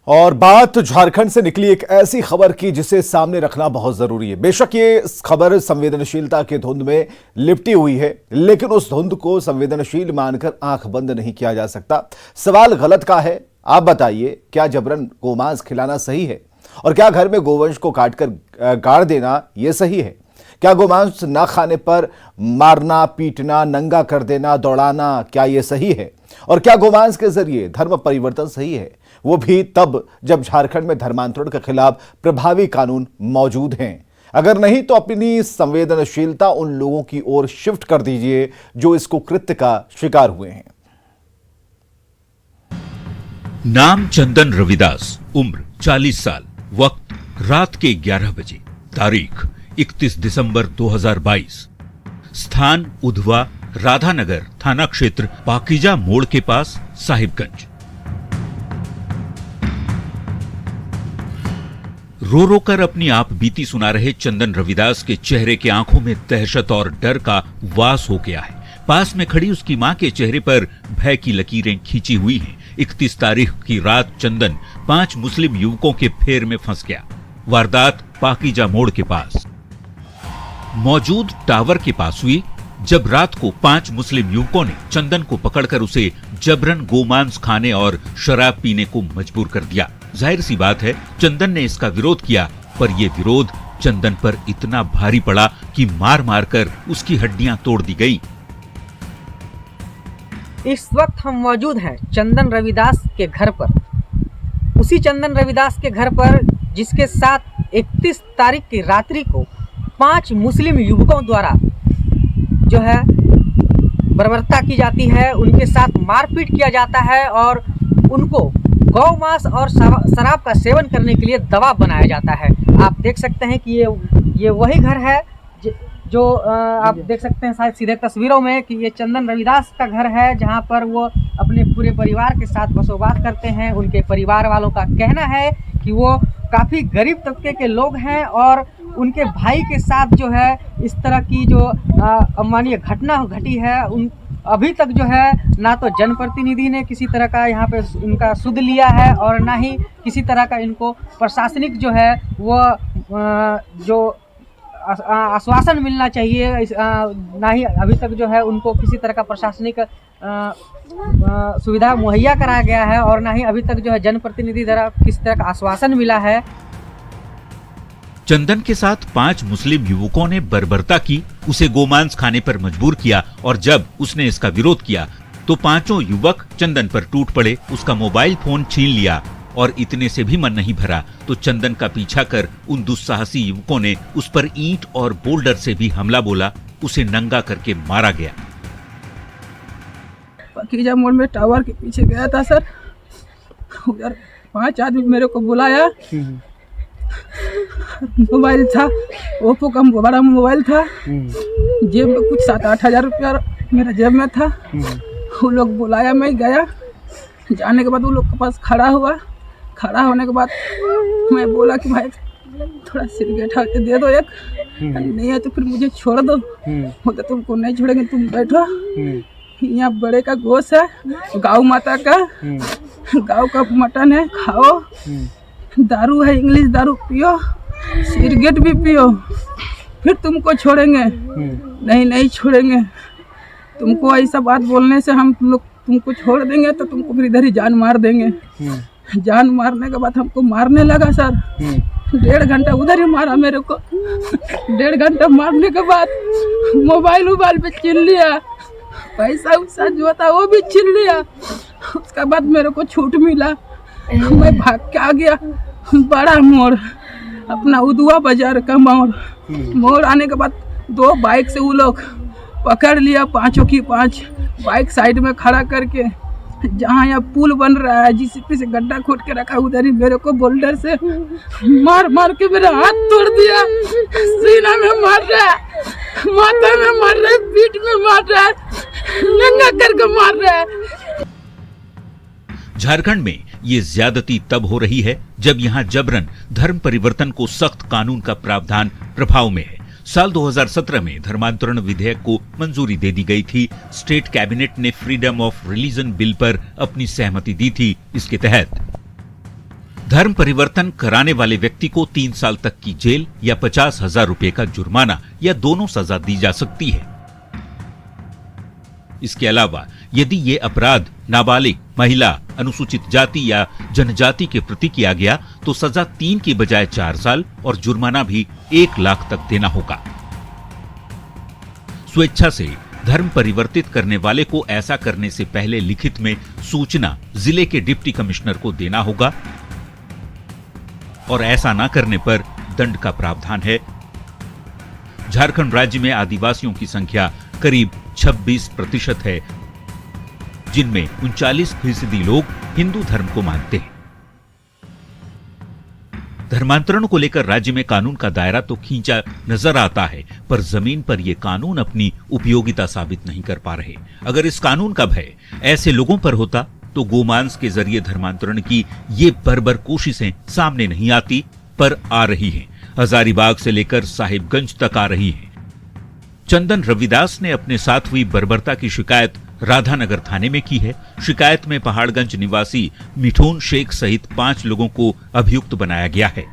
और बात झारखंड से निकली एक ऐसी खबर की जिसे सामने रखना बहुत जरूरी है। बेशक ये खबर संवेदनशीलता के धुंध में लिपटी हुई है, लेकिन उस धुंध को संवेदनशील मानकर आंख बंद नहीं किया जा सकता। सवाल गलत का है। आप बताइए, क्या जबरन गोमांस खिलाना सही है? और क्या घर में गोवंश को काटकर गाड़ देना यह सही है? क्या गोमांस ना खाने पर मारना, पीटना, नंगा कर देना, दौड़ाना, क्या यह सही है? और क्या गोमांस के जरिए धर्म परिवर्तन सही है? वो भी तब जब झारखंड में धर्मांतरण के खिलाफ प्रभावी कानून मौजूद हैं। अगर नहीं तो अपनी संवेदनशीलता उन लोगों की ओर शिफ्ट कर दीजिए जो इस कुकृत्य का शिकार हुए हैं। नाम चंदन रविदास, उम्र 40 साल, वक्त रात के 11 बजे, तारीख 31 दिसंबर 2022, स्थान उधवा, राधानगर थाना क्षेत्र, पाकीजा मोड़ के पास, साहिबगंज। रो रो कर अपनी आप बीती सुना रहे चंदन रविदास के चेहरे के आंखों में दहशत और डर का वास हो गया है। पास में खड़ी उसकी मां के चेहरे पर भय की लकीरें खींची हुई हैं। 31 तारीख की रात चंदन 5 मुस्लिम युवकों के फेर में फंस गया। वारदात पाकीजा मोड़ के पास मौजूद टावर के पास हुई, जब रात को 5 मुस्लिम युवकों ने चंदन को पकड़कर उसे जबरन गोमांस खाने और शराब पीने को मजबूर कर दिया। जाहिर सी बात है, चंदन ने इसका विरोध किया, पर यह विरोध चंदन पर इतना भारी पड़ा कि मार मार कर उसकी हड्डियां तोड़ दी गई। इस वक्त हम मौजूद हैं चंदन रविदास के घर पर। उसी चंदन रविदास के घर पर जिसके साथ 31 तारीख की रात्रि को 5 मुस्लिम युवकों द्वारा जो है बर्बरता की जाती है, उनके साथ मारपीट किया जाता है और उनको गौमांस और शराब का सेवन करने के लिए दबाव बनाया जाता है। आप देख सकते हैं कि ये वही घर है जो आप देख सकते हैं शायद सीधे तस्वीरों में कि ये चंदन रविदास का घर है, जहां पर वो अपने पूरे परिवार के साथ बसोबास करते हैं। उनके परिवार वालों का कहना है कि वो काफ़ी गरीब तबके के लोग हैं और उनके भाई के साथ जो है इस तरह की जो अमानवीय घटना घटी है, अभी तक जो है ना तो जनप्रतिनिधि ने किसी तरह का यहाँ पे उनका सुध लिया है और ना ही किसी तरह का इनको प्रशासनिक जो है वो जो आश्वासन मिलना चाहिए, ना ही अभी तक जो है उनको किसी तरह का प्रशासनिक सुविधा मुहैया कराया गया है और ना ही अभी तक जो है जनप्रतिनिधि द्वारा किसी तरह का आश्वासन मिला है। चंदन के साथ 5 मुस्लिम युवकों ने बर्बरता की, उसे गोमांस खाने पर मजबूर किया और जब उसने इसका विरोध किया तो 5 युवक चंदन पर टूट पड़े, उसका मोबाइल फोन छीन लिया और इतने से भी मन नहीं भरा तो चंदन का पीछा कर उन दुस्साहसी युवकों ने उस पर ईंट और बोल्डर से भी हमला बोला, उसे नंगा करके मारा गया। पाकीजा मोड़ में टावर के पीछे गया था सर, उधर 5 आदमी मेरे को बुलाया। मोबाइल था, ओप्पो का बड़ा मोबाइल था, जेब में कुछ 7-8 हज़ार रुपया मेरा जेब में था। वो लोग बुलाया, मैं गया। जाने के बाद वो लोग के पास खड़ा हुआ। खड़ा होने के बाद मैं बोला कि भाई थोड़ा सिगरेट उठा के दे दो एक, नहीं है तो फिर मुझे छोड़ दो। वो तो तुमको नहीं छोड़ेंगे, तुम बैठो। यहाँ बड़े का गोश्त है, गौ माता का, गौ का मटन है, खाओ। दारू है, इंग्लिश दारू पियो, सिगरेट भी पियो, फिर तुमको छोड़ेंगे। नहीं छोड़ेंगे, तुमको ऐसा बात बोलने से हम लोग तुमको छोड़ देंगे तो तुमको फिर इधर ही जान मार देंगे। जान मारने के बाद हमको मारने लगा सर। 1.5 घंटा उधर ही मारा मेरे को। 1.5 घंटा मारने के बाद मोबाइल पे छीन लिया, पैसा उसा जो था वो भी छीन लिया। उसके बाद मेरे को छूट मिला, मैं भाग के आ गया बड़ा मोड़, अपना उधवा बाजार का मोड़ आने के बाद 2 बाइक से वो लोग पकड़ लिया, 5 की 5 बाइक साइड में खड़ा करके, जहाँ यहाँ पुल बन रहा है जीसीपी से गड्ढा खोद के रखा, उधर ही मेरे को बोल्डर से मार के मेरा हाथ तोड़ दिया। सीना में मार रहा है, माथा में मार रहा है, पीठ में मार रहा है, नंगा करके मार रहा है। झारखंड में ये ज्यादती तब हो रही है जब यहाँ जबरन धर्म परिवर्तन को सख्त कानून का प्रावधान प्रभाव में है। साल 2017 में धर्मांतरण विधेयक को मंजूरी दे दी गई थी। स्टेट कैबिनेट ने फ्रीडम ऑफ रिलीजन बिल पर अपनी सहमति दी थी। इसके तहत धर्म परिवर्तन कराने वाले व्यक्ति को 3 साल तक की जेल या 50,000 रुपए का जुर्माना या दोनों सजा दी जा सकती है। इसके अलावा यदि ये अपराध नाबालिग, महिला, अनुसूचित जाति या जनजाति के प्रति किया गया तो सजा 3 की बजाय 4 साल और जुर्माना भी 1 लाख तक देना होगा। स्वेच्छा से धर्म परिवर्तित करने वाले को ऐसा करने से पहले लिखित में सूचना जिले के डिप्टी कमिश्नर को देना होगा और ऐसा न करने पर दंड का प्रावधान है। झारखंड राज्य में आदिवासियों की संख्या करीब 26% है, जिनमें 39% लोग हिंदू धर्म को मानते हैं। धर्मांतरण को लेकर राज्य में कानून का दायरा तो खींचा नजर आता है, पर जमीन पर यह कानून अपनी उपयोगिता साबित नहीं कर पा रहे। अगर इस कानून का भय ऐसे लोगों पर होता तो गोमांस के जरिए धर्मांतरण की ये बर्बर कोशिशें सामने नहीं आती, पर आ रही हैं। हजारीबाग से लेकर साहिबगंज तक आ रही हैं। चंदन रविदास ने अपने साथ हुई बर्बरता की शिकायत राधानगर थाने में की है। शिकायत में पहाड़गंज निवासी मिठून शेख सहित 5 लोगों को अभियुक्त बनाया गया है,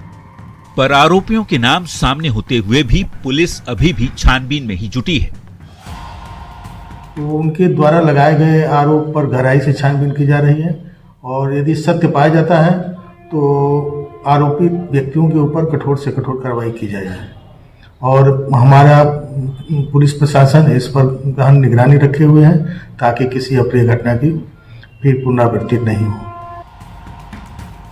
पर आरोपियों के नाम सामने होते हुए भी पुलिस अभी भी छानबीन में ही जुटी है। तो उनके द्वारा लगाए गए आरोप पर गहराई से छानबीन की जा रही है और यदि सत्य पाया जाता है तो आरोपी व्यक्तियों के ऊपर कठोर से कठोर कार्रवाई की जाएगी। और हमारा पुलिस प्रशासन इस पर गहन निगरानी रखे हुए है ताकि किसी अप्रिय घटना की फिर पुनरावृत्ति नहीं हो।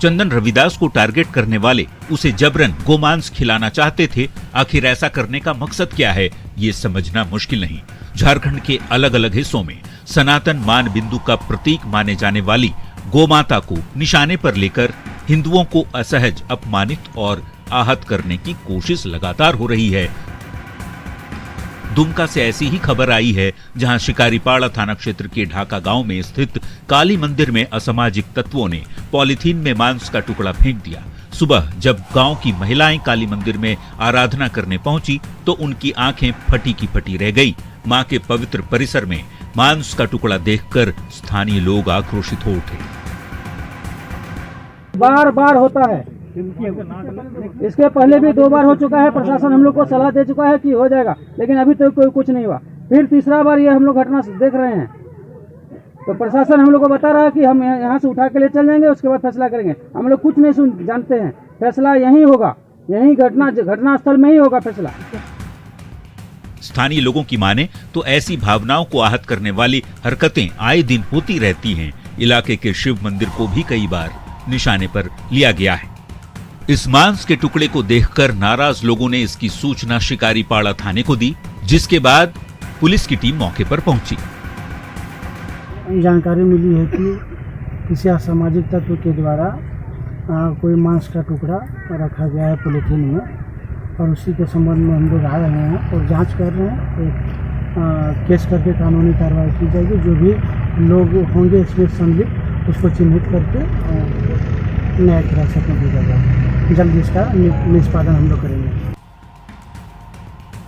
चंदन रविदास को टारगेट करने वाले उसे जबरन गोमांस खिलाना चाहते थे। आखिर ऐसा करने का मकसद क्या है, ये समझना मुश्किल नहीं। झारखंड के अलग अलग हिस्सों में सनातन मान बिंदु का प्रतीक माने जाने वाली गोमाता को निशाने पर लेकर हिंदुओं को असहज, अपमानित और आहत करने की कोशिश लगातार हो रही है। दुमका से ऐसी ही खबर आई है, जहां शिकारीपाड़ा थाना क्षेत्र के ढाका गांव में स्थित काली मंदिर में असामाजिक तत्वों ने पॉलिथीन में मांस का टुकड़ा फेंक दिया। सुबह जब गांव की महिलाएं काली मंदिर में आराधना करने पहुंची तो उनकी आंखें फटी की फटी रह गई। मां के पवित्र परिसर में मांस का टुकड़ा देखकर स्थानीय लोग आक्रोशित हो उठे। बार बार होता है, इसके पहले भी 2 बार हो चुका है। प्रशासन हम लोग को सलाह दे चुका है कि हो जाएगा, लेकिन अभी तक कोई कुछ नहीं हुआ। फिर तीसरा बार ये हम लोग घटना देख रहे हैं, तो प्रशासन हम लोग को बता रहा है कि हम यहाँ से उठा के ले चल जाएंगे, उसके बाद फैसला करेंगे। हम लोग कुछ नहीं जानते हैं, फैसला यहीं होगा, यहीं घटनास्थल में ही होगा फैसला। स्थानीय लोगों की माने तो ऐसी भावनाओं को आहत करने वाली हरकतें आए दिन होती रहती हैं। इलाके के शिव मंदिर को भी कई बार निशाने पर लिया गया है। इस मांस के टुकड़े को देखकर नाराज लोगों ने इसकी सूचना शिकारीपाड़ा थाने को दी, जिसके बाद पुलिस की टीम मौके पर पहुंची। जानकारी मिली है कि किसी असामाजिक तत्व के द्वारा कोई मांस का टुकड़ा रखा गया है पॉलीथीन में, और उसी के संबंध में हम लोग आ रहे हैं और जांच कर रहे हैं। एक केस करके कानूनी कार्रवाई की जाएगी। जो भी लोग होंगे इसमें संलिप्त उसको चिन्हित करके न्यायिक हिरासत में भेजा जाएगा। जल्द इसका निष्पादन हम लोग करेंगे।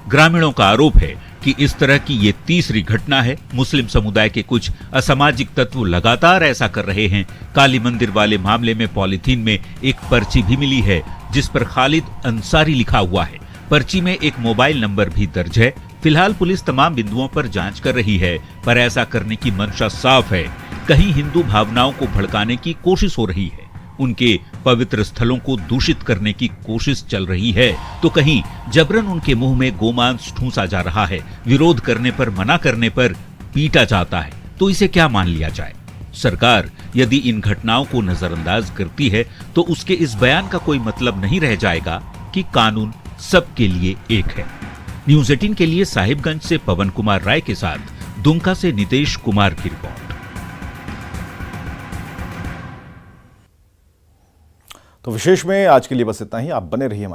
ग्रामीणों का आरोप है कि इस तरह की ये तीसरी घटना है। मुस्लिम समुदाय के कुछ असामाजिक तत्व लगातार ऐसा कर रहे हैं। काली मंदिर वाले मामले में पॉलीथीन में एक पर्ची भी मिली है, जिस पर खालिद अंसारी लिखा हुआ है। पर्ची में एक मोबाइल नंबर भी दर्ज है। फिलहाल पुलिस तमाम बिंदुओं पर जांच कर रही है, पर ऐसा करने की मंशा साफ है। कहीं हिंदू भावनाओं को भड़काने की कोशिश हो रही है, उनके पवित्र स्थलों को दूषित करने की कोशिश चल रही है, तो कहीं जबरन उनके मुंह में गोमांस ठूंसा जा रहा है। विरोध करने पर, मना करने पर पीटा जाता है। तो इसे क्या मान लिया जाए? सरकार यदि इन घटनाओं को नजरअंदाज करती है तो उसके इस बयान का कोई मतलब नहीं रह जाएगा कि कानून सबके लिए एक है। न्यूज़ 18 के लिए साहिबगंज से पवन कुमार राय के साथ दुमका से नितेश कुमार की रिपोर्ट। तो विशेष में आज के लिए बस इतना ही। आप बने रहिए हमारे